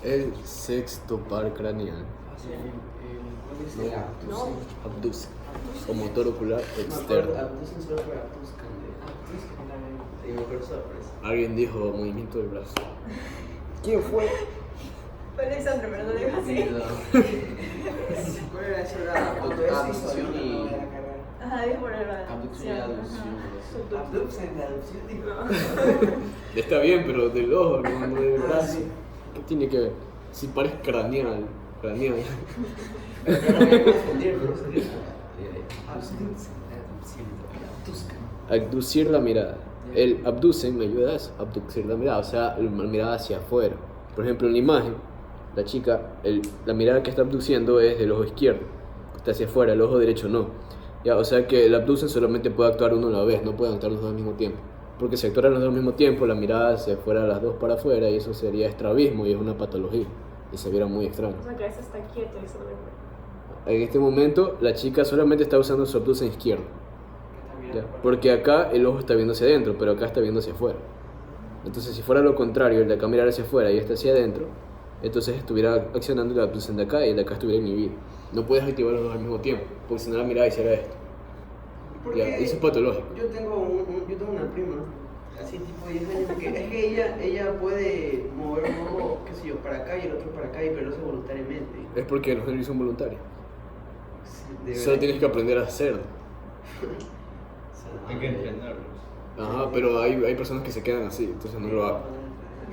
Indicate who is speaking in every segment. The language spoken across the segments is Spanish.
Speaker 1: El sexto par craneal.
Speaker 2: No.
Speaker 1: Abducen. O motor ocular externo.
Speaker 3: Abducen solo por abduzcan. Y me acuerdo sorpresa.
Speaker 1: Alguien dijo movimiento del brazo.
Speaker 3: ¿Quién fue?
Speaker 2: Fue Alexandra, pero no le digo así.
Speaker 3: ¿Cuál era eso? Era abducción y...
Speaker 2: Ajá, dijo por el brazo.
Speaker 3: Abducción y aducción.
Speaker 2: Abducción.
Speaker 3: Abducción, dijo.
Speaker 1: Está bien, pero del ojo, no del brazo. ¿Qué tiene que ver? Si parece craneal. Craneal.
Speaker 3: No voy a confundir, pero sería...
Speaker 1: Abducir la mirada. El abducen me ayuda a eso, abducir la mirada, o sea, la mirada hacia afuera. Por ejemplo, en la imagen, la chica, la mirada que está abduciendo es del ojo izquierdo, está hacia afuera, el ojo derecho no. Ya, o sea que el abducen solamente puede actuar uno a la vez, no pueden actuar los dos al mismo tiempo. Porque si actuaran los dos al mismo tiempo, la mirada se fuera las dos para afuera y eso sería estrabismo y es una patología. Y se viera muy extraño.
Speaker 2: O sea, que a veces está quieto y solo ve.
Speaker 1: En este momento, la chica solamente está usando su abducen izquierdo. ¿Ya? Porque acá el ojo está viendo hacia adentro, pero acá está viendo hacia afuera. Entonces, si fuera lo contrario, el de acá mirar hacia afuera y este hacia adentro, entonces estuviera accionando el abducen de acá y el de acá estuviera inhibido. No puedes activar los dos al mismo tiempo, porque si no la mirada hiciera esto. Ya, eso es patológico.
Speaker 3: Yo tengo una prima, así tipo 10 años, que es que ella puede mover un ojo, qué sé yo, para acá y el otro para acá, pero lo hace voluntariamente.
Speaker 1: Es porque los nervios son voluntarios.
Speaker 3: De
Speaker 1: Solo
Speaker 3: verdad.
Speaker 1: tienes que aprender a hacerlo.
Speaker 4: Hay que entrenarlos.
Speaker 1: Ajá, pero hay personas que se quedan así, entonces no lo hago.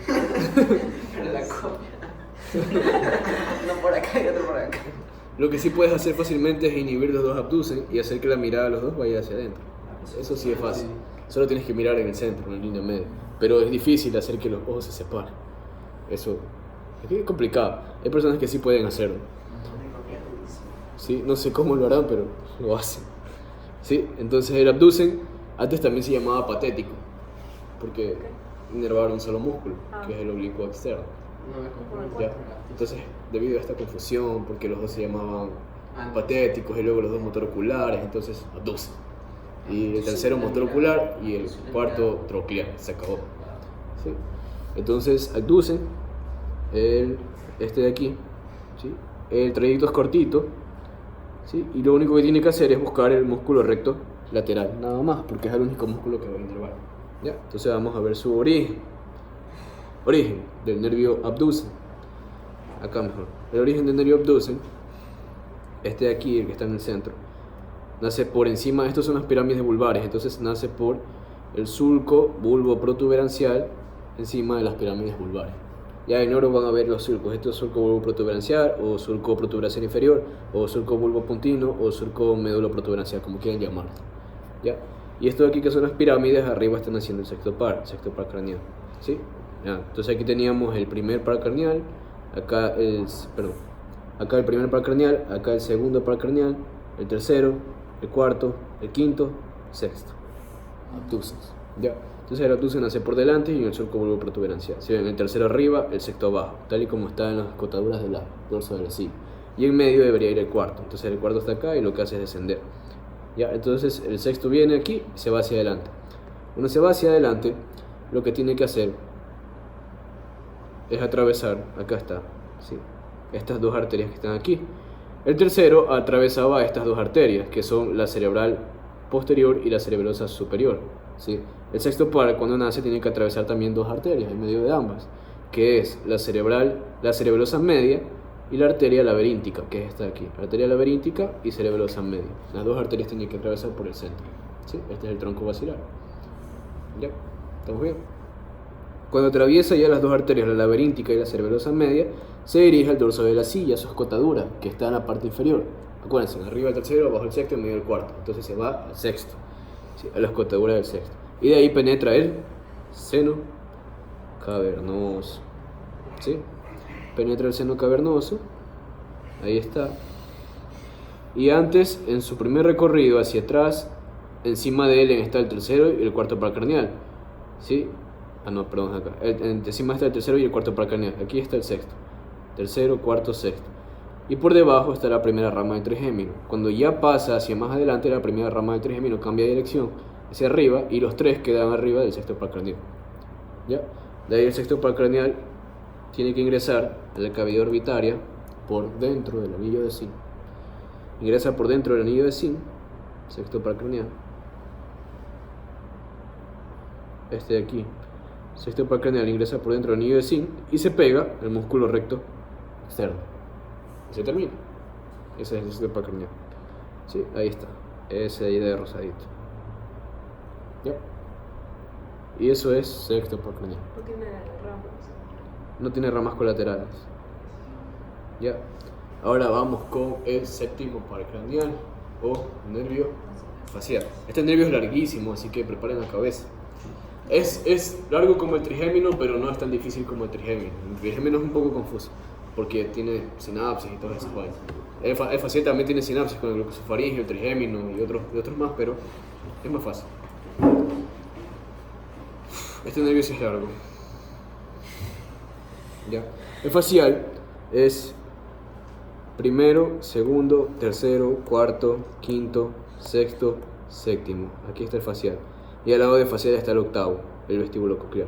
Speaker 3: Pero la copia. No por acá y otro por acá.
Speaker 1: Lo que sí puedes hacer fácilmente es inhibir los dos abducen y hacer que la mirada de los dos vaya hacia adentro. Eso sí es fácil. Solo tienes que mirar en el centro, en la línea media. Pero es difícil hacer que los ojos se separen. Eso es complicado. Hay personas que sí pueden hacerlo. Sí, no sé cómo lo harán, pero lo hacen. Sí, entonces el abducen antes también se llamaba patético, porque inervaba un solo músculo, que es el oblicuo externo.
Speaker 3: No me confundo.
Speaker 1: ¿Ya? Entonces, debido a esta confusión, porque los dos se llamaban patéticos y luego los dos motor oculares, entonces abducen. Y el tercero motor ocular y el cuarto troclear, se acabó. ¿Sí? Entonces abducen este de aquí, ¿sí? El trayecto es cortito, ¿sí? Y lo único que tiene que hacer es buscar el músculo recto lateral, nada más, porque es el único músculo que va a inervar. ¿Ya? Entonces vamos a ver su origen del nervio abducen. Acá mejor. El origen del nervio abducen, este de aquí, el que está en el centro, nace por encima, estos son las pirámides vulvares, entonces nace por el sulco bulbo protuberancial encima de las pirámides vulvares. Ya en oro van a ver los sulcos, esto es sulco bulbo protuberancial o sulco protuberancial inferior o sulco bulbo puntino o sulco médulo protuberancial, como quieran llamarlo. ¿Ya? Y esto de aquí que son las pirámides, arriba están haciendo el sexto par craneal. ¿Sí? Ya. Entonces aquí teníamos el primer par craneal, acá el primer par craneal, acá el segundo par craneal, el tercero, el cuarto, el quinto, sexto. Abducens. ¿Ya? Entonces el abducen nace por delante y en el sulco bulbo protuberancial. Si ven, el tercero arriba, el sexto abajo, tal y como está en las cotaduras del dorso de la silla. Y en medio debería ir el cuarto. Entonces el cuarto está acá y lo que hace es descender. ¿Ya? Entonces el sexto viene aquí y se va hacia adelante. Cuando se va hacia adelante, lo que tiene que hacer es atravesar, acá está, ¿sí? Estas dos arterias que están aquí. El tercero atravesaba estas dos arterias, que son la cerebral posterior y la cerebelosa superior, ¿sí? El sexto par, cuando nace, tiene que atravesar también dos arterias en medio de ambas, que es la cerebelosa media y la arteria laberíntica, que es esta de aquí, arteria laberíntica y cerebelosa media. Las dos arterias tienen que atravesar por el centro, ¿sí? Este es el tronco basilar. ¿Ya? ¿Estamos bien? Cuando atraviesa ya las dos arterias, la laberíntica y la cerebelosa media, se dirige al dorso de la silla, su escotadura, que está en la parte inferior. Acuérdense, arriba el tercero, abajo el sexto y en medio el cuarto. Entonces se va al sexto, ¿sí? A la escotadura del sexto. Y de ahí penetra el seno cavernoso, ¿sí? Penetra el seno cavernoso, ahí está. Y antes, en su primer recorrido hacia atrás, encima de él está el tercero y el cuarto par craneal, ¿sí? Ah, no, perdón, acá. Encima está el tercero y el cuarto par craneal. Aquí está el sexto. Tercero, cuarto, sexto. Y por debajo está la primera rama del trigémino. Cuando ya pasa hacia más adelante, la primera rama del trigémino cambia de dirección hacia arriba y los tres quedan arriba del sexto par craneal. ¿Ya? De ahí el sexto par craneal tiene que ingresar a la cavidad orbitaria por dentro del anillo de Zinc. Ingresa por dentro del anillo de Zinc, sexto par craneal. Este de aquí, sexto par craneal, ingresa por dentro del anillo de Zinc y se pega al músculo recto externo. Y se termina. Ese es el sexto par craneal. Sí, ahí está. Ese ahí de rosadito. ¿Ya? Y eso es sexto par craneal.
Speaker 2: No tiene ramas.
Speaker 1: No tiene ramas colaterales. ¿Ya? Ahora vamos con el séptimo par craneal o nervio facial. Este nervio es larguísimo, así que preparen la cabeza. Es largo como el trigémino, pero no es tan difícil como el trigémino. El trigémino es un poco confuso, porque tiene sinapsis y todas esas vainas. El facial también tiene sinapsis con el glucosofaringeo, el trigémino y otros más, pero es más fácil. Este nervio sí es largo. ¿Ya? El facial es primero, segundo, tercero, cuarto, quinto, sexto, séptimo. Aquí está el facial. Y al lado del facial está el octavo, el vestíbulo coclear.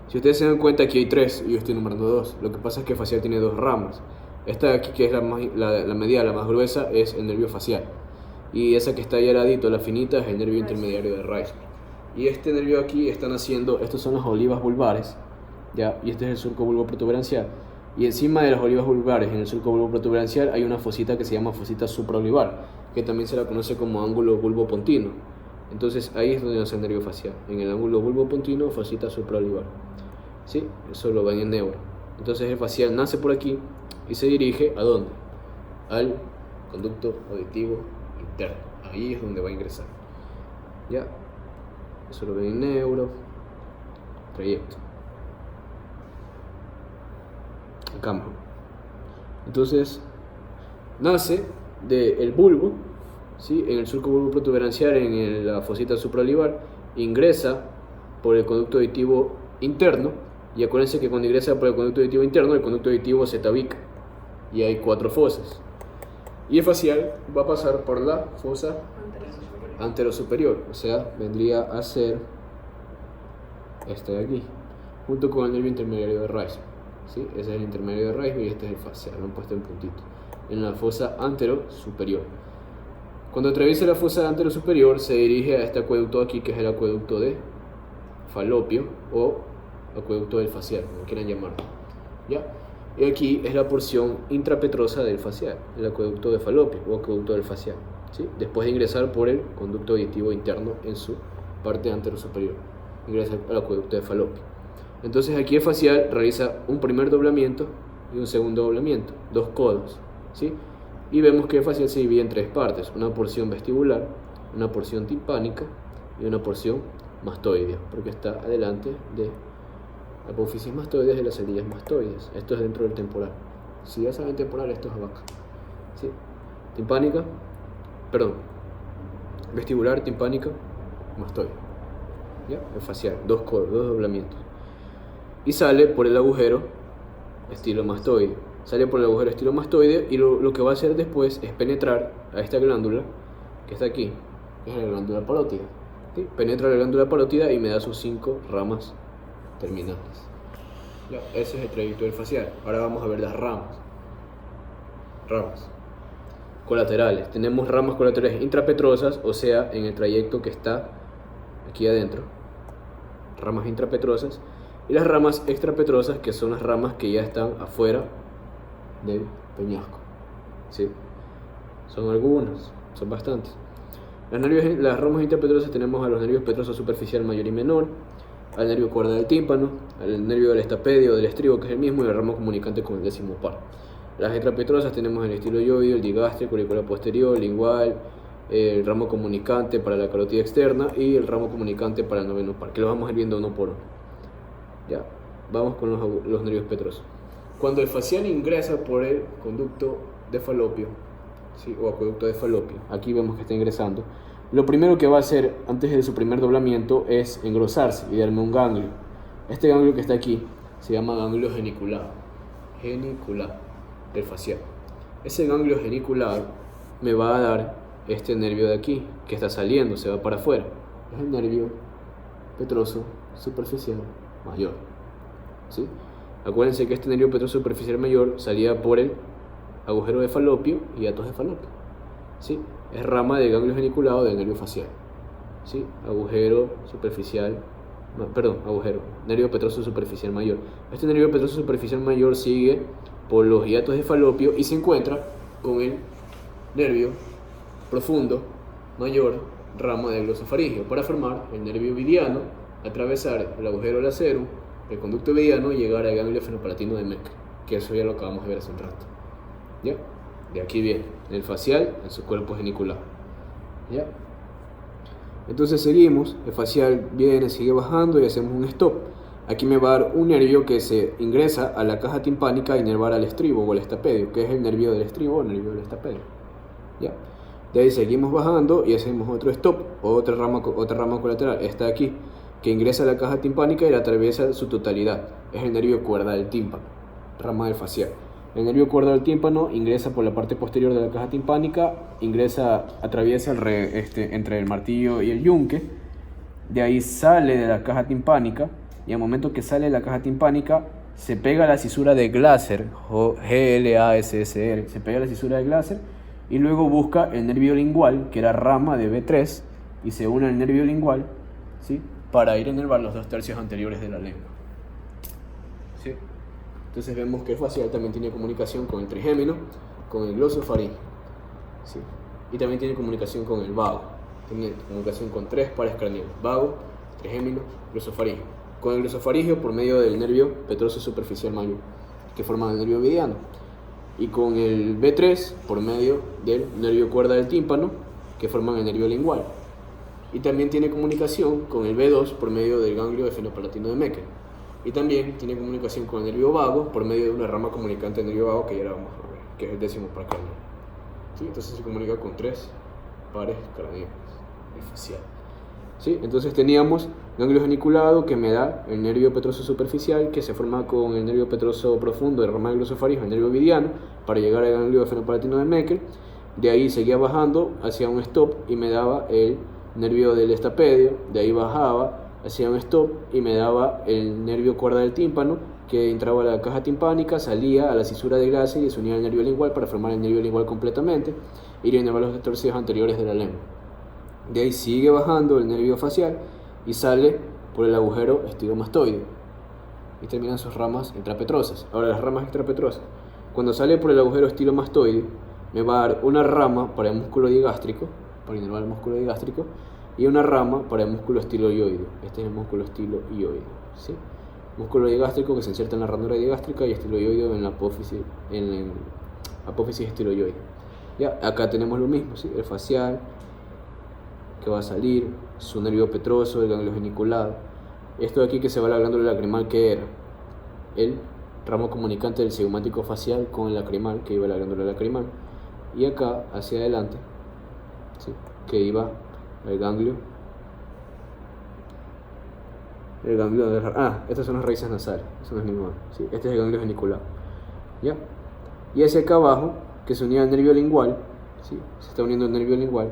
Speaker 1: Si ustedes se dan cuenta, aquí hay 3 y yo estoy numerando 2. Lo que pasa es que el facial tiene 2 ramas. Esta de aquí, que es la medial, la más gruesa, es el nervio facial. Y esa que está ahí al ladito, la finita, es el nervio intermediario de Reisner. Y este nervio aquí están haciendo, estos son las olivas vulvares, ¿ya? Y este es el surco bulbo protuberancial. Y encima de las olivas vulvares, en el surco bulbo protuberancial, hay una fosita que se llama fosita supraolivar, que también se la conoce como ángulo bulbo pontino. Entonces ahí es donde nace el nervio facial, en el ángulo bulbo pontino, fosita supraolivar. ¿Sí? Eso lo ven en neuro. Entonces el facial nace por aquí y se dirige ¿a dónde? Al conducto auditivo interno. Ahí es donde va a ingresar. ¿Ya? Eso lo ven en neuro. Trayecto. Campo. Entonces nace del bulbo, ¿sí? En el surco bulbo protuberancial, en la fosita supraolivar, ingresa por el conducto auditivo interno. Y acuérdense que cuando ingresa por el conducto auditivo interno, el conducto auditivo se tabica y hay 4 fosas. Y el facial va a pasar por la fosa anterosuperior, o sea, vendría a ser este de aquí, junto con el nervio intermediario de Reisner. ¿Sí? Ese es el intermedio de Reisner y este es el facial, lo han puesto en puntito, en la fosa anterosuperior. Cuando atraviesa la fosa anterosuperior se dirige a este acueducto aquí, que es el acueducto de Falopio o acueducto del facial, como quieran llamarlo. ¿Ya? Y aquí es la porción intrapetrosa del facial, el acueducto de Falopio o acueducto del facial, ¿sí? Después de ingresar por el conducto auditivo interno en su parte anterosuperior, ingresa al acueducto de Falopio. Entonces aquí el facial realiza un primer doblamiento y un segundo doblamiento, 2 codos, ¿sí? Y vemos que el facial se divide en 3 partes, una porción vestibular, una porción timpánica y una porción mastoidea, porque está adelante de la apófisis mastoides de las cerillas mastoides. Esto es dentro del temporal. Si ya saben temporal, esto es abajo. ¿Sí? Timpánica, perdón, vestibular, timpánica, mastoide. ¿Ya? El facial, 2 codos, 2 doblamientos. Y sale por el agujero estilomastoide. Sale por el agujero estilomastoide y lo que va a hacer después es penetrar a esta glándula que está aquí, que es la glándula parótida. ¿Sí? Penetra la glándula parótida y me da sus 5 ramas terminales. Ya, ese es el trayecto del facial. Ahora vamos a ver las ramas. Ramas colaterales. Tenemos ramas colaterales intrapetrosas, o sea, en el trayecto que está aquí adentro. Ramas intrapetrosas. Y las ramas extrapetrosas, que son las ramas que ya están afuera del peñasco. ¿Sí? Son algunas, son bastantes. Las ramas intrapetrosas tenemos a los nervios petroso superficial mayor y menor, al nervio cuerda del tímpano, al nervio del estapedio, del estribo, que es el mismo, y el ramo comunicante con el 10º par. Las extrapetrosas tenemos el estiloioideo, el digástrico, el auricular posterior, lingual, el ramo comunicante para la carótida externa y el ramo comunicante para el 9º par, que los vamos a ir viendo uno por uno. Ya, vamos con los nervios petrosos. Cuando el facial ingresa por el conducto de Falopio, ¿sí? O acueducto de Falopio, aquí vemos que está ingresando. Lo primero que va a hacer antes de su primer doblamiento es engrosarse y darme un ganglio. Este ganglio que está aquí se llama ganglio geniculado. Geniculado del facial. Ese ganglio geniculado me va a dar este nervio de aquí que está saliendo, se va para afuera. Es el nervio petroso superficial mayor. ¿Sí? Acuérdense que este nervio petroso superficial mayor salía por el agujero de Falopio y hiatus de Falopio. ¿Sí? Es rama del ganglio geniculado del nervio facial. ¿Sí? Agujero nervio petroso superficial mayor. Este nervio petroso superficial mayor sigue por los hiatos de Falopio y se encuentra con el nervio profundo mayor, rama del glosofaringeo, para formar el nervio vidiano, atravesar el agujero del acero, el conducto vidiano y llegar al ganglio fenopalatino de Meckel, que eso ya lo acabamos de ver hace un rato. ¿Ya? De aquí viene el facial en su cuerpo geniculado. ¿Ya? Entonces seguimos, el facial viene, sigue bajando y hacemos un stop. Aquí me va a dar un nervio que se ingresa a la caja timpánica a inervar al estribo o al estapedio, que es el nervio del estribo o el nervio del estapedio. ¿Ya? De ahí seguimos bajando y hacemos otro stop, otra rama colateral, esta de aquí, que ingresa a la caja timpánica y la atraviesa su totalidad. Es el nervio cuerda del tímpano, rama del facial. El nervio cuerda del tímpano ingresa por la parte posterior de la caja timpánica, atraviesa entre el martillo y el yunque. De ahí sale de la caja timpánica y al momento que sale de la caja timpánica se pega a la cisura de Glaser, Glassr, se pega a la cisura de Glaser y luego busca el nervio lingual, que era rama de B3, y se une al nervio lingual, ¿sí?, para ir a inervar los 2/3 anteriores de la lengua. ¿Sí? Entonces vemos que el facial también tiene comunicación con el trigémino, con el glosofaringeo, ¿sí?, y también tiene comunicación con el vago. Tiene comunicación con 3 pares craneales: vago, trigémino, glosofaringeo. Con el glosofaringeo por medio del nervio petroso superficial mayor, que forma el nervio vidiano, y con el B3 por medio del nervio cuerda del tímpano, que forman el nervio lingual. Y también tiene comunicación con el B2 por medio del ganglio de fenopalatino de Meckel. Y también tiene comunicación con el nervio vago por medio de una rama comunicante del nervio vago que ya la vamos a ver, que es el 10º par craneal. ¿Sí? Entonces se comunica con 3 pares craneales, el facial. ¿Sí? Entonces teníamos ganglio geniculado, que me da el nervio petroso superficial, que se forma con el nervio petroso profundo de rama del glosofaringeo, el nervio vidiano, para llegar al ganglio de fenopalatino de Meckel. De ahí seguía bajando hacia un stop y me daba el nervio del estapedio. De ahí bajaba hacia un stop y me daba el nervio cuerda del tímpano, que entraba a la caja timpánica, salía a la cisura de Glaser y se unía al nervio lingual para formar el nervio lingual completamente y inervar los 2/3 anteriores de la lengua. De ahí sigue bajando el nervio facial y sale por el agujero estilomastoide y terminan sus ramas intrapetrosas. Ahora, las ramas intrapetrosas, cuando sale por el agujero estilomastoide, me va a dar una rama para el músculo digástrico, para inervar el músculo digástrico, y una rama para el músculo estiloioide. Este es el músculo estiloioide, ¿sí? Músculo digástrico que se inserta en la ranura digástrica y estiloioide en la apófisis estiloioide. Ya, acá tenemos lo mismo, ¿sí? El facial, que va a salir, su nervio petroso, el ganglio geniculado. Esto de aquí que se va a la glándula lacrimal, que era el ramo comunicante del sigmático facial con el lacrimal, que iba a la glándula lacrimal. Y acá, hacia adelante, ¿sí?, que iba el ganglio de estas son las raíces nasales, eso no es ninguna, ¿sí? Este es el ganglio geniculado, ¿ya? Y hacia acá abajo, que se unía al nervio lingual, ¿sí?, se está uniendo el nervio lingual.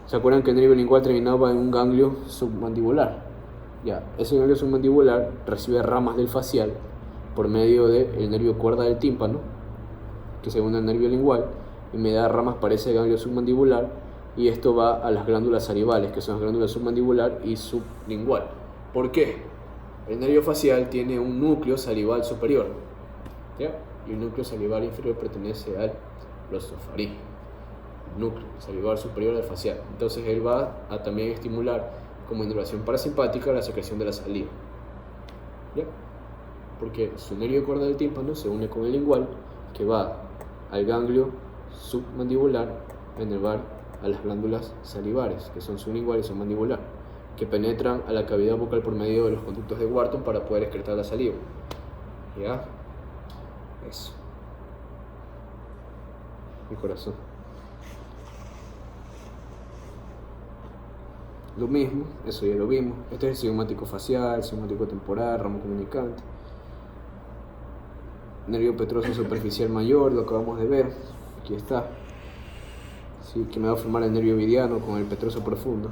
Speaker 1: ¿Se acuerdan que el nervio lingual terminaba en un ganglio submandibular? Ya, ese ganglio submandibular recibe ramas del facial por medio del nervio cuerda del tímpano, que se une al nervio lingual, y me da ramas para ese ganglio submandibular, y esto va a las glándulas salivales, que son las glándulas submandibular y sublingual. ¿Por qué? El nervio facial tiene un núcleo salival superior, ¿ya?, y el núcleo salival inferior pertenece al glosofaringeo, núcleo salival superior del facial. Entonces él va a también estimular como inervación parasimpática la secreción de la saliva, ¿ya?, porque su nervio cuerda del tímpano se une con el lingual, que va al ganglio submandibular a inervar a las glándulas salivares, que son sublingual y submandibular, que penetran a la cavidad bucal por medio de los conductos de Wharton para poder excretar la saliva. ¿Ya? Eso. Mi corazón. Lo mismo, eso ya lo vimos. Este es el sigmático facial, sigmático temporal, ramo comunicante. Nervio petroso superficial mayor, lo acabamos de ver. Aquí está. Sí, que me va a formar el nervio vidiano con el petroso profundo.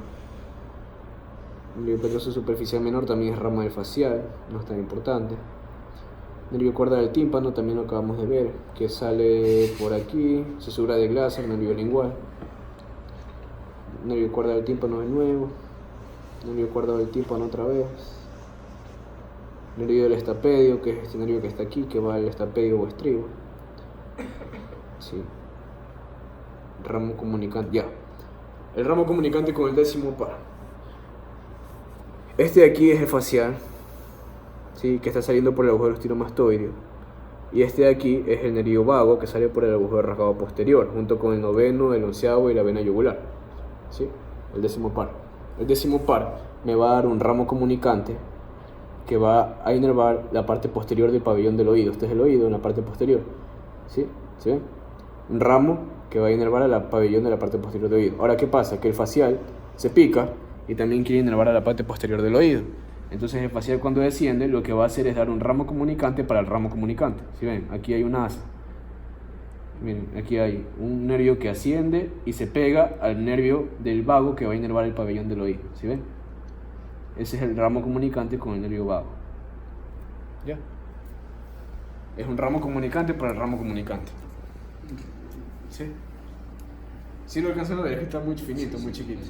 Speaker 1: El nervio petroso superficial menor también es rama del facial, no es tan importante. Nervio cuerda del tímpano, también lo acabamos de ver, que sale por aquí. Cesura de Glaser, nervio lingual. Nervio cuerda del tímpano de nuevo. Nervio cuerda del tímpano otra vez. Nervio del estapedio, que es este nervio que está aquí, que va al estapedio o estribo. Sí. Ramo comunicante, ya. El ramo comunicante con el décimo par. Este de aquí es el facial, ¿sí? Que está saliendo por el agujero estilomastoideo. Y este de aquí es el nervio vago que sale por el agujero rasgado posterior, junto con el noveno, el onceavo y la vena yugular. ¿Sí? El décimo par. El décimo par me va a dar un ramo comunicante que va a inervar la parte posterior del pabellón del oído. Este es el oído en la parte posterior. ¿Sí? ¿Sí ven? Un ramo que va a inervar a la pabellón de la parte posterior del oído. Ahora, ¿qué pasa? Que el facial se pica y también quiere inervar a la parte posterior del oído. Entonces el facial, cuando desciende, lo que va a hacer es dar un ramo comunicante para el ramo comunicante. ¿Sí ven? Aquí hay una asa. Miren, aquí hay un nervio que asciende y se pega al nervio del vago que va a inervar el pabellón del oído. ¿Sí ven? Ese es el ramo comunicante con el nervio vago. ¿Ya? Es un ramo comunicante para el ramo comunicante. ¿Sí? ¿Sí lo alcanzan a ver? Es que está muy finito, muy chiquito.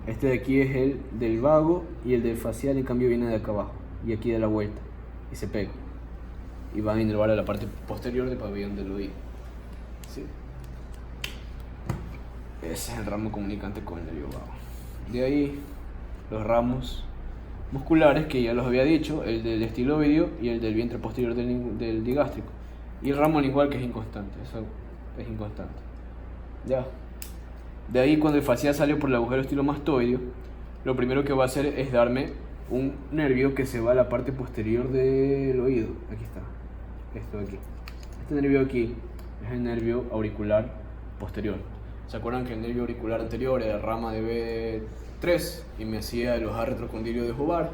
Speaker 1: Este de aquí es el del vago y el del facial, en cambio, viene de acá abajo. Y aquí da la vuelta y se pega. Y van a inervar a la parte posterior del pabellón del oído. ¿Sí? Ese es el ramo comunicante con el nervio vago. De ahí los ramos musculares, que ya los había dicho, el del estiloideo y el del vientre posterior del digástrico. Y el ramo lingual, que es inconstante. Eso es inconstante. Ya. De ahí, cuando el facial sale por el agujero estilomastoideo, lo primero que va a hacer es darme un nervio que se va a la parte posterior del oído. Aquí está. Esto de aquí. Este nervio aquí es el nervio auricular posterior. ¿Se acuerdan que el nervio auricular anterior era rama de B3 y me hacía el ojal retrocondilio de Hubbard?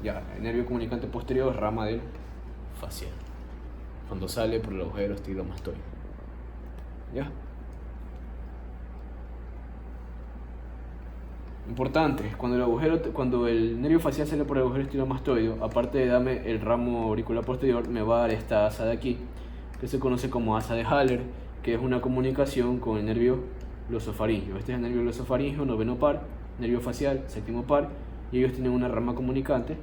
Speaker 1: Ya, el nervio comunicante posterior es rama del facial, cuando sale por el agujero estilomastoideo. ¿Ya? Importante, cuando el nervio facial sale por el agujero estilomastoideo, aparte de darme el ramo auricular posterior, me va a dar esta asa de aquí, que se conoce como asa de Haller, que es una comunicación con el nervio glosofaringeo. Este es el nervio glosofaringeo, noveno par, nervio facial, séptimo par, y ellos tienen una rama comunicante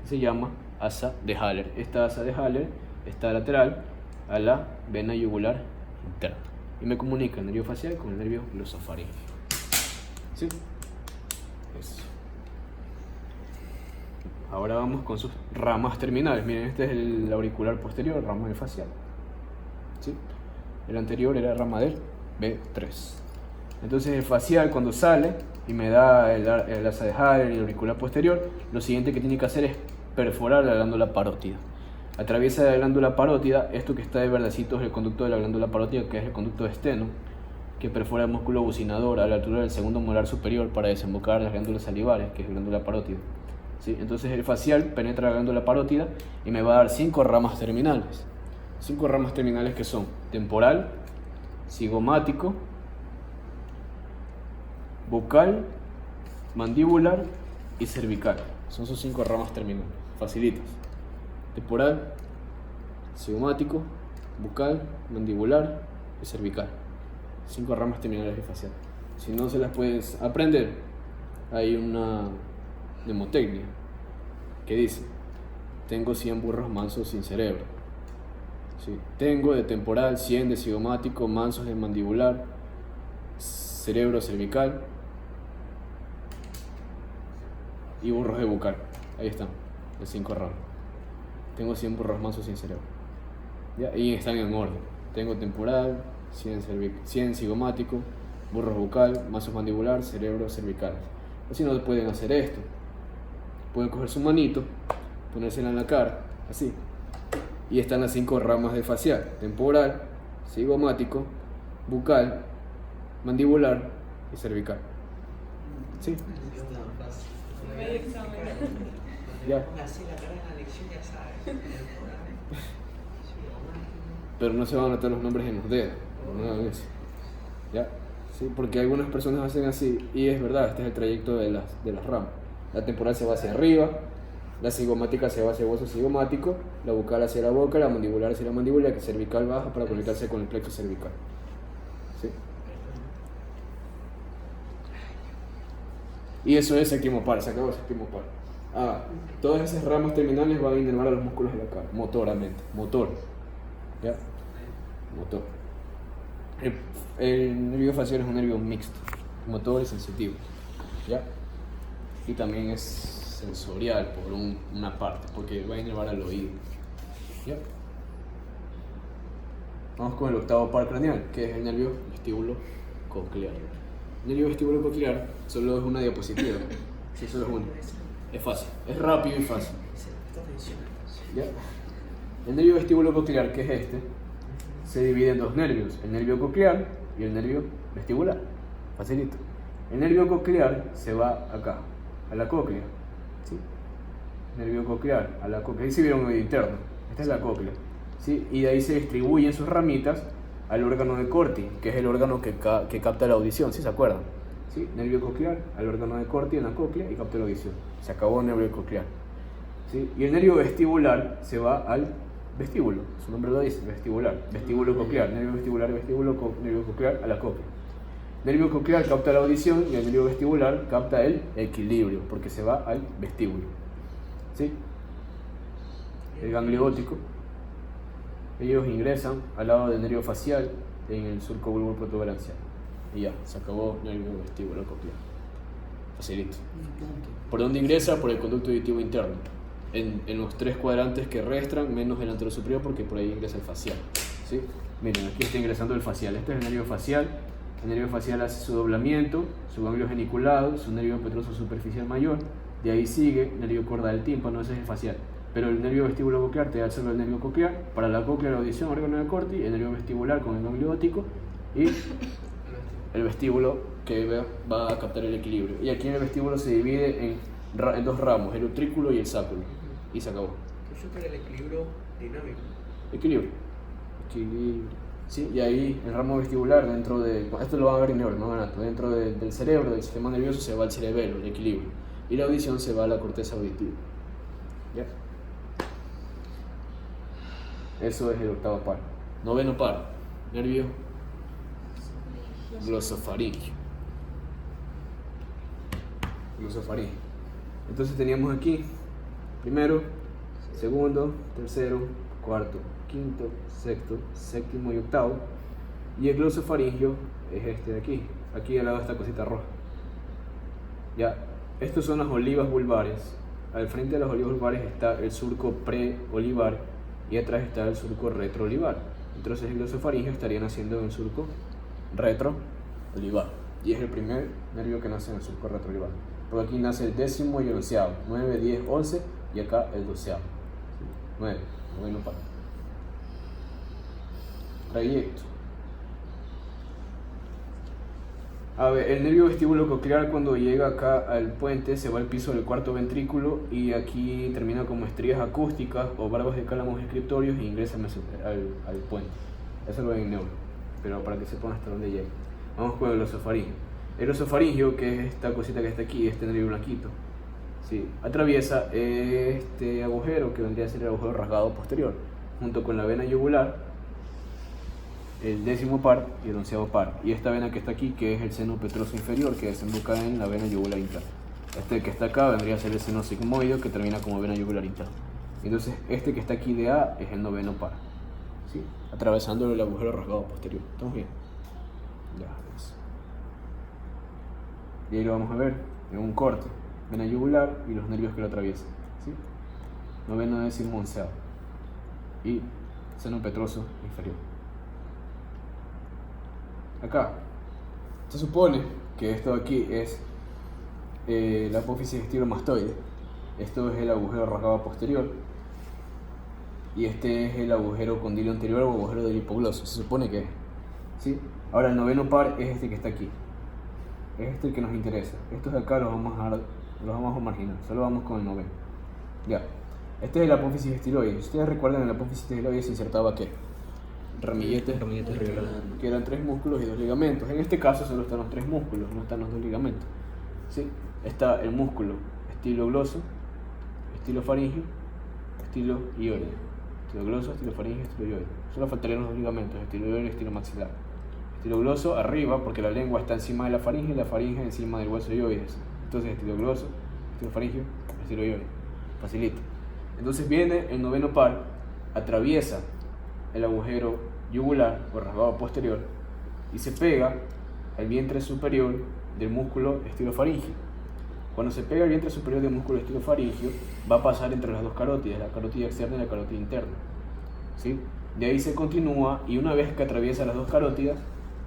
Speaker 1: que se llama asa de Haller. Esta asa de Haller está lateral a la vena yugular interna y me comunica el nervio facial con el nervio glosofaringeo. ¿Sí? Eso. Ahora vamos con sus ramas terminales. Miren, este es el auricular posterior, rama del facial. ¿Sí? El anterior era rama del B3. Entonces el facial, cuando sale y me da el asa de Haller y el auricular posterior, lo siguiente que tiene que hacer es perforar la glándula parótida. Atraviesa la glándula parótida. Esto que está de verdecito es el conducto de la glándula parótida, que es el conducto de Steno, que perfora el músculo bucinador a la altura del segundo molar superior para desembocar las glándulas salivares, que es la glándula parótida. ¿Sí? Entonces el facial penetra la glándula parótida y me va a dar 5 ramas terminales. 5 ramas terminales que son temporal, cigomático, bucal, mandibular y cervical. Son sus 5 ramas terminales, facilitas. Temporal, cigomático, bucal, mandibular y cervical. 5 ramas terminales de facial. Si no se las puedes aprender, hay una mnemotecnia que dice: tengo 100 burros mansos sin cerebro. ¿Sí? Tengo de temporal, 100 de cigomático, mansos de mandibular, cerebro cervical y burros de bucal. Ahí están, las 5 ramas. Tengo 100 burros mansos sin cerebro. ¿Ya? Y están en orden. Tengo temporal, 100 cigomático, burros bucal, mansos mandibular, cerebro cervical. Así no pueden hacer esto. Pueden coger su manito, ponérsela en la cara, así. Y están las 5 ramas de facial: temporal, cigomático, bucal, mandibular y cervical. ¿Sí? Ya. Pero no se van a notar los nombres en los dedos, no hagan eso. ¿Ya? ¿Sí? Porque algunas personas hacen así, y es verdad, este es el trayecto de las ramas. La temporal se va hacia arriba, La cigomática se va hacia el hueso cigomático, la bucal hacia la boca, la mandibular hacia la mandíbula y la cervical baja para conectarse con el plexo cervical. ¿Sí? Y eso es séptimo par, se acabó el séptimo par. Todas esas ramas terminales van a inervar a los músculos de la cara, motoramente, motor. ¿Ya? Motor. El nervio facial es un nervio mixto, motor y sensitivo. ¿Ya? Y también es sensorial por una parte, porque va a inervar al oído. ¿Ya? Vamos con el octavo par craneal, que es el nervio vestíbulo coclear. El nervio vestíbulo coclear solo es una diapositiva. Sí, solo es uno. Es fácil, es rápido y fácil. ¿Ya? El nervio vestíbulo coclear, que es este, se divide en dos nervios, el nervio coclear y el nervio vestibular. Facilito. El nervio coclear se va acá, a la cóclea. ¿Sí? Nervio coclear, a la cóclea. Ahí se vieron un oído interno. Esta es la cóclea. ¿Sí? Y de ahí se distribuyen sus ramitas al órgano de Corti, que es el órgano que capta la audición, ¿sí se acuerdan? ¿Sí? Nervio coclear, al órgano de Corti en la cóclea y capta la audición. Se acabó el nervio coclear. ¿Sí? Y el nervio vestibular se va al vestíbulo, su nombre lo dice, vestibular, vestíbulo coclear, nervio vestibular, nervio coclear a la cóclea. Nervio coclear capta la audición y el nervio vestibular capta el equilibrio, porque se va al vestíbulo. ¿Sí? El ganglio óptico, ellos ingresan al lado del nervio facial en el surco bulbo protuberancial. Y ya, se acabó el nervio vestíbulo coclear. Facilito. ¿Por dónde ingresa? Por el conducto auditivo interno. En los tres cuadrantes que restan, menos el anterior superior, porque por ahí ingresa el facial. ¿Sí? Miren, aquí está ingresando el facial. Este es el nervio facial. El nervio facial hace su doblamiento, su ganglio geniculado, su nervio petroso superficial mayor. De ahí sigue el nervio cordal del tímpano, ese es el facial. Pero el nervio vestíbulo coclear te da solo el nervio coclear. Para la cóclea, la audición, órgano de Corti, el nervio vestibular con el ganglio óptico y el vestíbulo que va a captar el equilibrio. Y aquí en el vestíbulo se divide en dos ramos, el utrículo y el sáculo. Y se acabó.
Speaker 3: Eso para el equilibrio dinámico.
Speaker 1: Equilibrio. Sí, y ahí el ramo vestibular dentro de... Esto lo van a ver en neuromanato. Dentro del cerebro, del sistema nervioso, se va al cerebelo, el equilibrio. Y la audición se va a la corteza auditiva. ¿Ya? Eso es el octavo par. Noveno par. Nervio glosofaringio. Glosofaringio. Entonces teníamos aquí primero, segundo, tercero, cuarto, quinto, sexto, séptimo y octavo. Y el glosofaringio es este de aquí. Aquí al lado de esta cosita roja. Ya, estos son las olivas vulvares. Al frente de las olivas vulvares está el surco preolivar y atrás está el surco retroolivar. Entonces el glosofaringio estaría naciendo en el surco retroolivar. Y es el primer nervio que nace en el surco retroolivar. Porque aquí nace el décimo y el onceavo. 9, 10, 11 y acá el doceavo. 9, noveno par. Trayecto. A ver, el nervio vestíbulo coclear cuando llega acá al puente se va al piso del cuarto ventrículo y aquí termina como estrías acústicas o barbas de cálamos escriptorios e ingresa al puente. Eso lo ven en neuro, pero para que sepan hasta dónde llega. Vamos con el glosofaringio. El glosofaringio, que es esta cosita que está aquí, este nervio blanquito, ¿sí? Atraviesa este agujero que vendría a ser el agujero rasgado posterior, junto con la vena yugular, el décimo par y el onceavo par. Y esta vena que está aquí, que es el seno petroso inferior, que desemboca en la vena yugular interna. Este que está acá vendría a ser el seno sigmoide, que termina como vena yugular interna. Entonces, este que está aquí de A es el noveno par, ¿sí? Atravesando el agujero rasgado posterior. ¿Estamos bien? Ya, eso. Y ahí lo vamos a ver en un corte. Vena yugular y los nervios que lo atraviesan, ¿sí? Noveno, décimo, onceavo. Y seno petroso inferior. Acá se supone que esto de aquí es la apófisis estilomastoide. Esto es el agujero rasgado posterior y este es el agujero condilo anterior o agujero del hipogloso. Se supone que es, ¿sí? Ahora el noveno par es este que está aquí. Es este el que nos interesa. Estos de acá los vamos a marginar. Solo vamos con el noveno. Ya. Este es el apófisis estiloide. Si ustedes recuerdan, en el apófisis estiloide se insertaba ¿qué? Ramilletes que eran 3 músculos y 2 ligamentos. En este caso solo están los 3 músculos, no están los 2 ligamentos, ¿sí? Está el músculo estilogloso, estilofaringio, estiloioide. Estilogloso, estilofaringio, estiloioide. Solo faltarían los ligamentos, estiloioide y estilomaxilar. Estilogloso arriba porque la lengua está encima de la faringe y la faringe encima del hueso ioides. Entonces estilogloso, estilofaringio, estiloioide. Facilito. Entonces viene el noveno par, atraviesa el agujero yugular o rasgado posterior y se pega al vientre superior del músculo estilofaringio. Cuando se pega al vientre superior del músculo estilofaringio, va a pasar entre las dos carótidas, la carótida externa y la carótida interna. ¿Sí? De ahí se continúa y una vez que atraviesa las dos carótidas,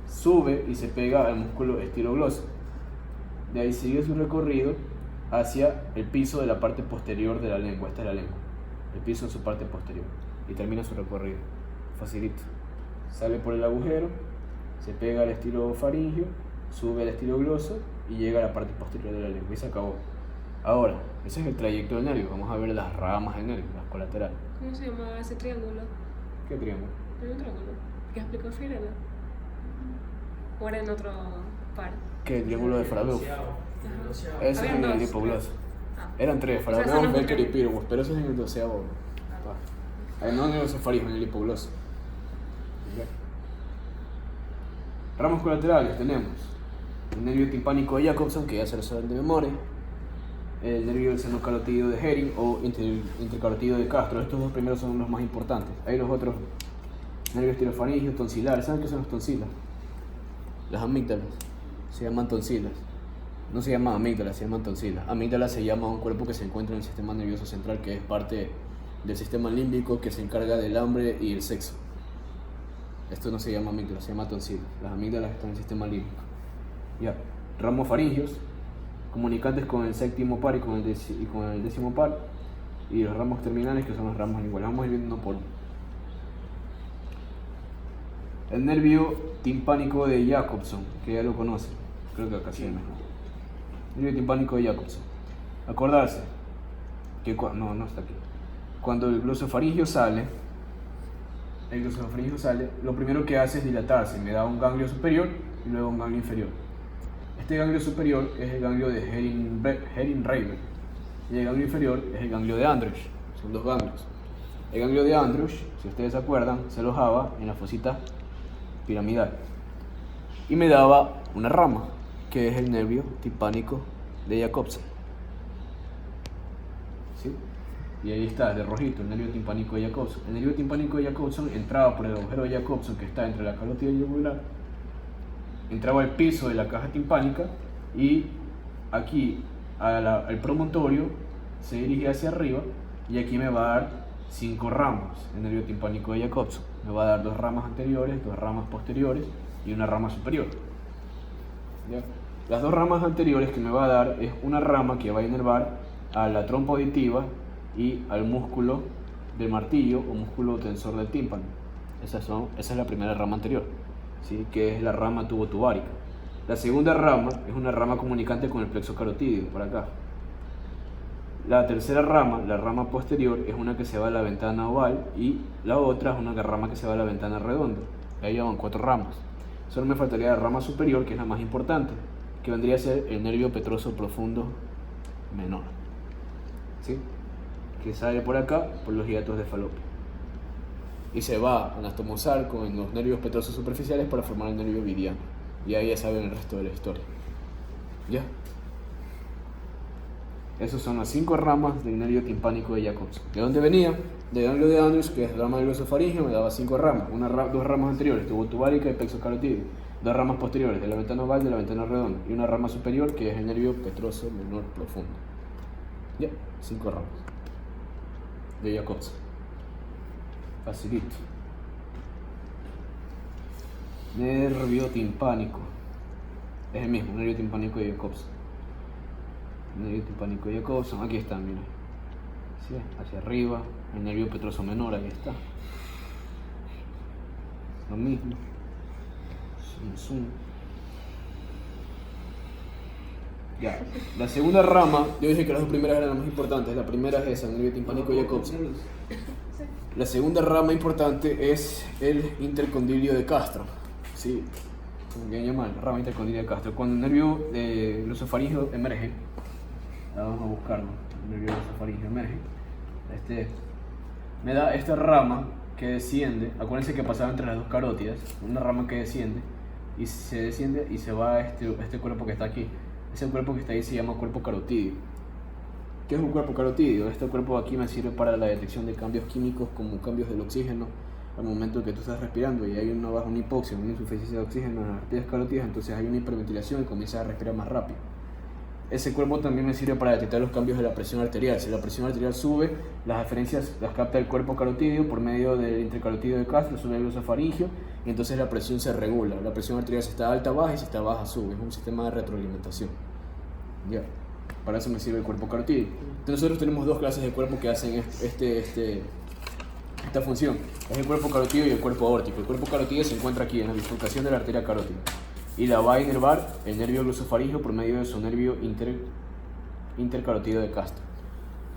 Speaker 1: sube y se pega al músculo estilogloso. De ahí sigue su recorrido hacia el piso de la parte posterior de la lengua. Esta es la lengua, el piso en su parte posterior, y termina su recorrido. Facilito. Sale por el agujero, se pega al estilofaringio, sube al estilogloso y llega a la parte posterior de la lengua y se acabó. Ahora, ese es el trayecto del nervio. Vamos a ver las ramas del nervio, las colaterales.
Speaker 4: ¿Cómo se llama ese triángulo?
Speaker 1: ¿Qué triángulo?
Speaker 4: ¿Hay un triángulo? ¿Qué explicó Firena? ¿O era en otro par?
Speaker 1: ¿Qué? El triángulo de Farabeuf. Ese es
Speaker 4: Habían
Speaker 1: en el
Speaker 4: dos.
Speaker 1: hipogloso.
Speaker 4: Ah.
Speaker 1: Eran tres,
Speaker 4: O sea, son
Speaker 1: Farabeuf,
Speaker 4: los
Speaker 1: Becker y
Speaker 4: tres.
Speaker 1: Pyrrhus, pero eso es en el 12º. No en el esofaringo, en el hipogloso. Ramas colaterales tenemos el nervio timpánico de Jacobson, que ya se lo saben de memoria, el nervio del seno carotídeo de Hering o intercarotídeo de Castro. Estos dos primeros son los más importantes. Hay los otros nervios estilofaringios, tonsilares. ¿Saben qué son los tonsilas? Las amígdalas se llaman tonsilas. No se llaman amígdalas, se llaman tonsilas. Amígdala se llama a un cuerpo que se encuentra en el sistema nervioso central, que es parte del sistema límbico que se encarga del hambre y el sexo. Esto no se llama amígdala, se llama tonsila. Las amígdalas están en el sistema límbico. Ya. Ramos faringios, comunicantes con el séptimo par y con el décimo par. Y los ramos terminales, que son los ramos linguales. Vamos a ir viendo uno por uno. El nervio timpánico de Jacobson, que ya lo conocen. Creo que acá sí es mejor. Nervio timpánico de Jacobson. Acordarse que no está aquí. Cuando el glosofaringio sale, lo primero que hace es dilatarse. Me da un ganglio superior y luego un ganglio inferior. Este ganglio superior es el ganglio de Hering-Reiber y el ganglio inferior es el ganglio de Andreusch. Son dos ganglios. El ganglio de Andreusch, si ustedes se acuerdan, se alojaba en la fosita piramidal y me daba una rama, que es el nervio timpánico de Jacobson. ¿Sí? Y ahí está, de rojito, el nervio timpánico de Jacobson. El nervio timpánico de Jacobson entraba por el agujero de Jacobson, que está entre la carótida y el yugular, entraba al piso de la caja timpánica y aquí al promontorio se dirige hacia arriba y aquí me va a dar 5 ramas. El nervio timpánico de Jacobson me va a dar 2 ramas anteriores, 2 ramas posteriores y una rama superior. ¿Ya? Las 2 ramas anteriores que me va a dar es una rama que va a inervar a la trompa auditiva y al músculo del martillo o músculo tensor del tímpano. Esa es la primera rama anterior, ¿sí? Que es la rama tubo-tubárica. La segunda rama es una rama comunicante con el plexo carotídeo, por acá. La tercera rama, la rama posterior, es una que se va a la ventana oval y la otra es una rama que se va a la ventana redonda. Ahí van 4 ramas. Solo me faltaría la rama superior, que es la más importante, que vendría a ser el nervio petroso profundo menor, ¿sí? Que sale por acá, por los hiatos de Falopio. Y se va a anastomosar con los nervios petrosos superficiales para formar el nervio ovidiano. Y ahí ya saben el resto de la historia. ¿Ya? Esas son las 5 ramas del nervio timpánico de Jacobson. ¿De dónde venía? Del ganglio de Andreusch, que es la rama del glosofaringio, me daba 5 ramas. 2 ramas anteriores, tubo-tubárica y plexo carotídeo. 2 ramas posteriores, de la ventana oval y de la ventana redonda. Y una rama superior, que es el nervio petroso menor profundo. Ya, 5 ramas de Jacobson. Facilito. Nervio timpánico. Es el mismo, nervio timpánico de Jacobson. Nervio timpánico de Jacobson, aquí está, miren. ¿Sí? Hacia arriba, el nervio petroso menor, ahí está. Lo mismo. Zoom. Ya, la segunda rama, yo dije que las 2 primeras eran las más importantes. La primera es esa, el nervio timpánico de Jacobson. La segunda rama importante es el intercondilio de Castro. ¿Sí? Como que llaman, rama intercondilio de Castro. Cuando el nervio glosofaringio emerge, vamos a buscarlo. El nervio glosofaringeo emerge. Me da esta rama que desciende. Acuérdense que pasaba entre las dos carótidas. Una rama que desciende y se desciende y se va a este cuerpo que está aquí. Ese cuerpo que está ahí se llama cuerpo carotídeo. ¿Qué es un cuerpo carotídeo? Este cuerpo aquí me sirve para la detección de cambios químicos como cambios del oxígeno al momento que tú estás respirando y hay una hipoxia, una insuficiencia de oxígeno en las arterias carotídeas, entonces hay una hiperventilación y comienzas a respirar más rápido. Ese cuerpo también me sirve para detectar los cambios de la presión arterial. Si la presión arterial sube, las aferencias las capta el cuerpo carotídeo por medio del intercarotídeo de Castro, sube el glosofaringio y entonces la presión se regula. La presión arterial si está alta baja y si está baja sube. Es un sistema de retroalimentación. Ya. Para eso me sirve el cuerpo carotídeo. Entonces nosotros tenemos dos clases de cuerpo que hacen esta función. Es el cuerpo carotídeo y el cuerpo aórtico. El cuerpo carotídeo se encuentra aquí en la bifurcación de la arteria carótida y la va a inervar el nervio glosofaringeo por medio de su nervio intercarotídeo de Castro.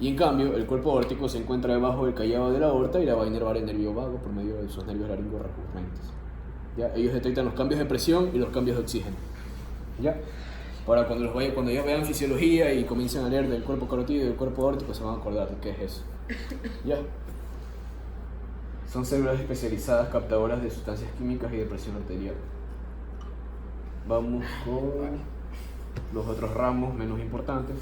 Speaker 1: Y en cambio el cuerpo aórtico se encuentra debajo del callado de la aorta y la va a inervar el nervio vago por medio de sus nervios laringos recurrentes. ¿Ya? Ellos detectan los cambios de presión y los cambios de oxígeno. ¿Ya? Ahora cuando ellos vean fisiología y comiencen a leer del cuerpo carotídeo y del cuerpo aórtico se van a acordar de qué es eso. ¿Ya? Son células especializadas captadoras de sustancias químicas y de presión arterial. Vamos con los otros ramos menos importantes,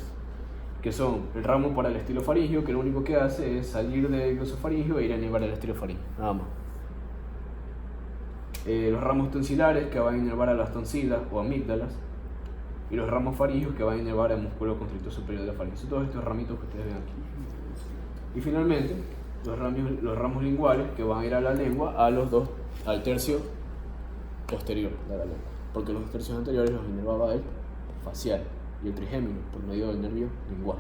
Speaker 1: que son el ramo para el estilofaringeo, que lo único que hace es salir del glosofaringeo e ir a inervar el estilofaringeo, nada más. Los ramos tonsilares, que van a inervar a las tonsilas o amígdalas, y los ramos faringeos, que van a inervar al músculo constrictor superior de la faringe. Son todos estos ramitos que ustedes ven aquí. Y finalmente, los ramos linguales, que van a ir a la lengua, al tercio posterior de la lengua, porque los tercios anteriores los inervaba el facial y el trigémino por medio del nervio lingual.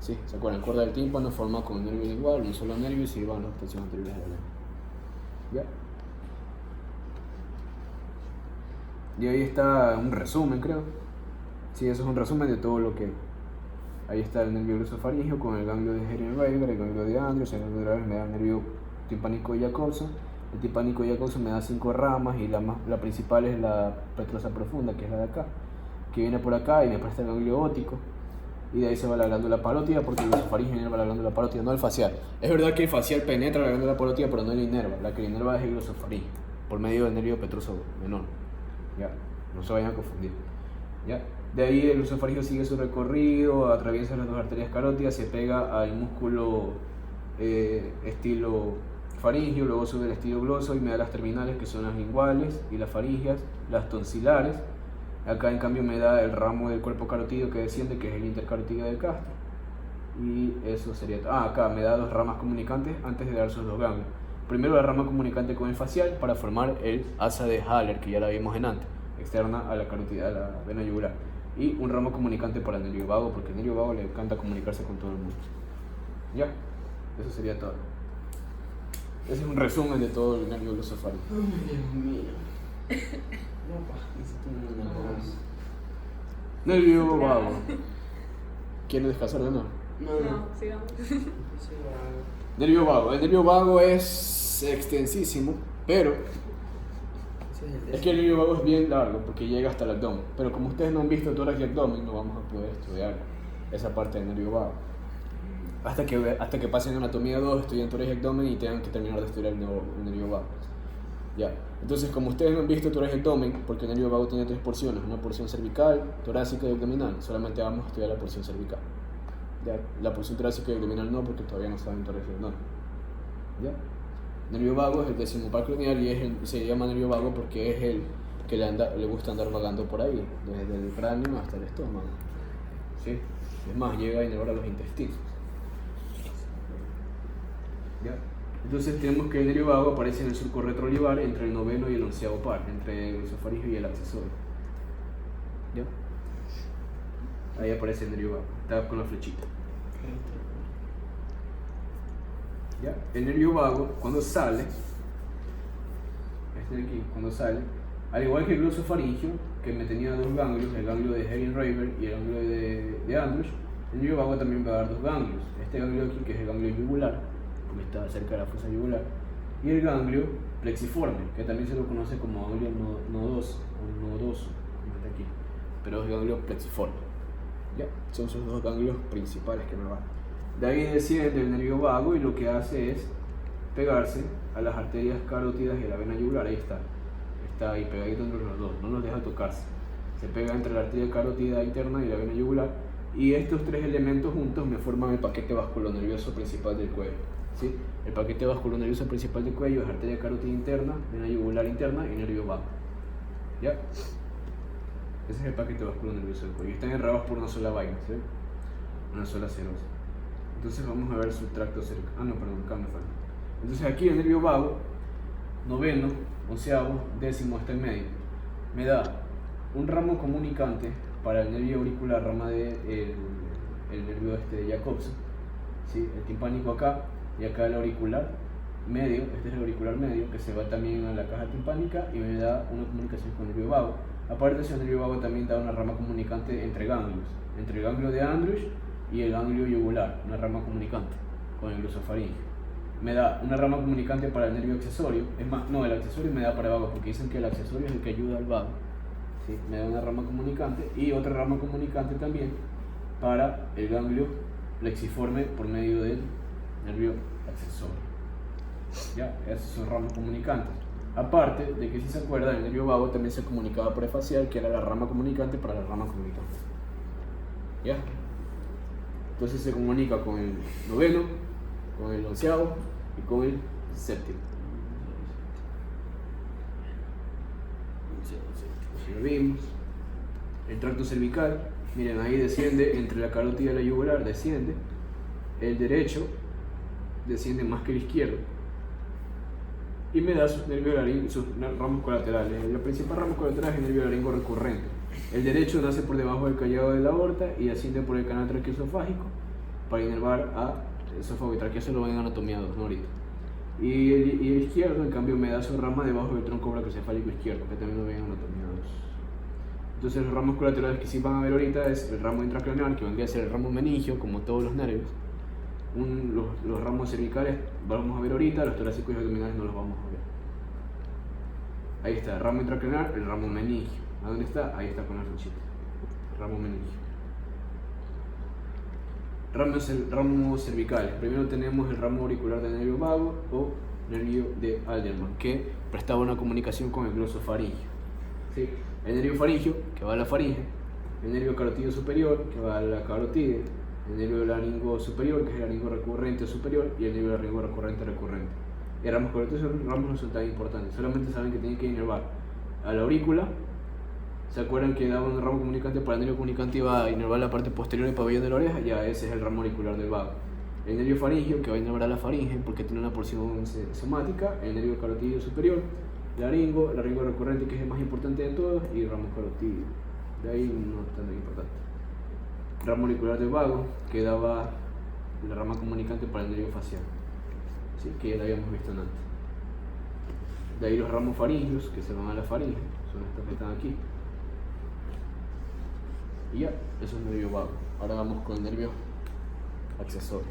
Speaker 1: ¿Sí? ¿Se acuerdan? Cuerda del tímpano forma con el nervio lingual, un solo nervio y se van los tercios anteriores de la lengua. ¿Ya? Y ahí está un resumen, creo. Sí, eso es un resumen de todo lo que... Ahí está el nervio glosofaringeo con el ganglio de Hering-Reiber, el ganglio de Andrews, el ganglio de Reiber me da el nervio timpánico de Jacobson. El timpánico de Jacobson me da 5 ramas y la principal es la petrosa profunda, que es la de acá, que viene por acá y me presta el ganglio óptico. Y de ahí se va la glándula parótida, porque el glosofaringeo inerva la glándula parótida, no el facial. Es verdad que el facial penetra la glándula parótida, pero no la inerva. La que la inerva es el glosofaringeo, por medio del nervio petroso menor. Ya, no se vayan a confundir. Ya. De ahí el glosofaringeo sigue su recorrido, atraviesa las dos arterias carótidas, se pega al músculo estilofaringeo, luego sube el estilogloso y me da las terminales, que son las linguales y las faringeas, las tonsilares. Acá en cambio me da el ramo del cuerpo carotídeo que desciende, que es el intercarotídeo de Castro. Y eso sería... acá me da dos ramas comunicantes antes de dar sus dos ganglios. Primero la rama comunicante con el facial para formar el asa de Haller, que ya la vimos en antes, externa a la carótida, a la vena yugular. Y un ramo comunicante para el nervio vago, porque el nervio vago le encanta comunicarse con todo el mundo. Ya, eso sería todo. Ese es un resumen de todo el nervio glosofaringeo.
Speaker 3: Dios mío. No, necesito una cosa.
Speaker 1: Nervio vago. ¿Quieres descansar de nuevo?
Speaker 4: No, sigamos.
Speaker 1: Nervio vago. El nervio vago es extensísimo, pero es que el nervio vago es bien largo porque llega hasta el abdomen. Pero como ustedes no han visto tórax y abdomen, no vamos a poder estudiar esa parte del nervio vago. Hasta que pasen anatomía 2, estudien tórax y abdomen y tengan que terminar de estudiar el nervio vago. Ya. Entonces, como ustedes no han visto tórax y abdomen, porque el nervio vago tiene 3 porciones, una porción cervical, torácica y abdominal, solamente vamos a estudiar la porción cervical. ¿Ya? La porción torácica y abdominal no, porque todavía no saben tórax y abdomen. ¿Ya? Nervio vago es el decimopar craneal y se llama nervio vago porque es el que le gusta andar vagando por ahí, desde el cráneo hasta el estómago. ¿Sí? Es más, llega a inervar a los intestinos. ¿Ya? Entonces tenemos que el nervio vago aparece en el surco retrolivar entre el noveno y el 11º par, entre el glosofaringeo y el accesorio. ¿Ya? Ahí aparece el nervio vago, está con la flechita. ¿Ya? El nervio vago, cuando sale, aquí, cuando sale, al igual que el glosofaringeo, que me tenía dos ganglios, el ganglio de Hering-Reiber y el ganglio de Andrews, el nervio vago también va a dar dos ganglios. Este ganglio aquí, que es el ganglio yugular, porque está cerca de la fosa yugular, y el ganglio plexiforme, que también se lo conoce como ganglio nodoso, o nodoso, como está aquí, pero es el ganglio plexiforme. Ya, son sus dos ganglios principales que me van. De ahí desciende el nervio vago y lo que hace es pegarse a las arterias carótidas y a la vena yugular. Ahí está. Está ahí pegadito entre los dos, no los deja tocarse. Se pega entre la arteria carótida interna y la vena yugular. Y estos tres elementos juntos me forman el paquete vasculonervioso principal del cuello. ¿Sí? El paquete vasculonervioso principal del cuello es arteria carótida interna, vena yugular interna y nervio vago. ¿Ya? Ese es el paquete vasculonervioso del cuello. Están enredados por una sola vaina, ¿sí? Una sola serosa. Entonces vamos a ver su tracto cerca. Ah, no, perdón, acá me falta. Entonces aquí el nervio vago, noveno, onceavo, décimo, está en medio. Me da un ramo comunicante para el nervio auricular, rama de el nervio de Jacobson, ¿sí? El timpánico acá y acá el auricular medio. Este es el auricular medio que se va también a la caja timpánica y me da una comunicación con el nervio vago. Aparte, ese nervio vago también da una rama comunicante entre ganglios, entre el ganglio de Andrews y el ganglio yugular, una rama comunicante con el glosofaringeo. Me da una rama comunicante para el nervio accesorio. Es más, no, el accesorio me da para el vago porque dicen que el accesorio es el que ayuda al vago. ¿Sí? Me da una rama comunicante y otra rama comunicante también para el ganglio plexiforme por medio del nervio accesorio. Ya, esos son ramas comunicantes. Aparte de que, si se acuerdan, el nervio vago también se comunicaba prefacial, que era la rama comunicante para la rama comunicante. ¿Ya? Entonces se comunica con el noveno, con el onceavo y con el séptimo. Si lo vimos, el tracto cervical, miren, ahí desciende entre la carótida y la yugular, desciende. El derecho desciende más que el izquierdo. Y me da sus nervios laringos, sus ramos colaterales. La principal rama colateral es el nervio laringo recurrente. El derecho nace por debajo del callado de la aorta y asciende por el canal traqueoesofágico para inervar a esófago y tráquea. Eso lo ven en anatomía 2, ¿no? Ahorita. Y el izquierdo, en cambio, me da su rama debajo del tronco brachiocefálico izquierdo, que también lo ven en anatomía 2. Entonces, los ramos colaterales que sí van a ver ahorita es el ramo intracraneal, que vendría a ser el ramo meningio, como todos los nervios. Los ramos cervicales vamos a ver ahorita, los torácicos y abdominales no los vamos a ver. Ahí está, el ramo intracraneal, el ramo meningio. ¿A dónde está? Ahí está con la flechita. Ramo meningio. Ramos cervicales. Primero tenemos el ramo auricular del nervio vago o nervio de Alderman, que prestaba una comunicación con el glosofaringio. ¿Sí? El nervio faringio, que va a la faringe, el nervio carotidio superior, que va a la carotidia, el nervio laringo superior, que es el laringo recurrente superior, y el nervio laringo recurrente. Y ramos colaterales, esos ramos no son tan importantes, solamente saben que tienen que inervar a la aurícula. ¿Se acuerdan que daba un ramo comunicante para el nervio comunicante? Iba a inervar la parte posterior del pabellón de la oreja. Ya ese es el ramo auricular del vago. El nervio faringio, que va a inervar a la faringe porque tiene una porción somática. El nervio carotidio superior, laringo recurrente, que es el más importante de todos, y ramo carotidio. De ahí no es tan importante. Ramo auricular del vago, que daba la rama comunicante para el nervio facial, ¿sí? Que ya lo habíamos visto antes. De ahí los ramos faringios, que se van a la faringe, son estos que están aquí. Y ya, eso es el nervio vago. Ahora vamos con el nervio accesorio.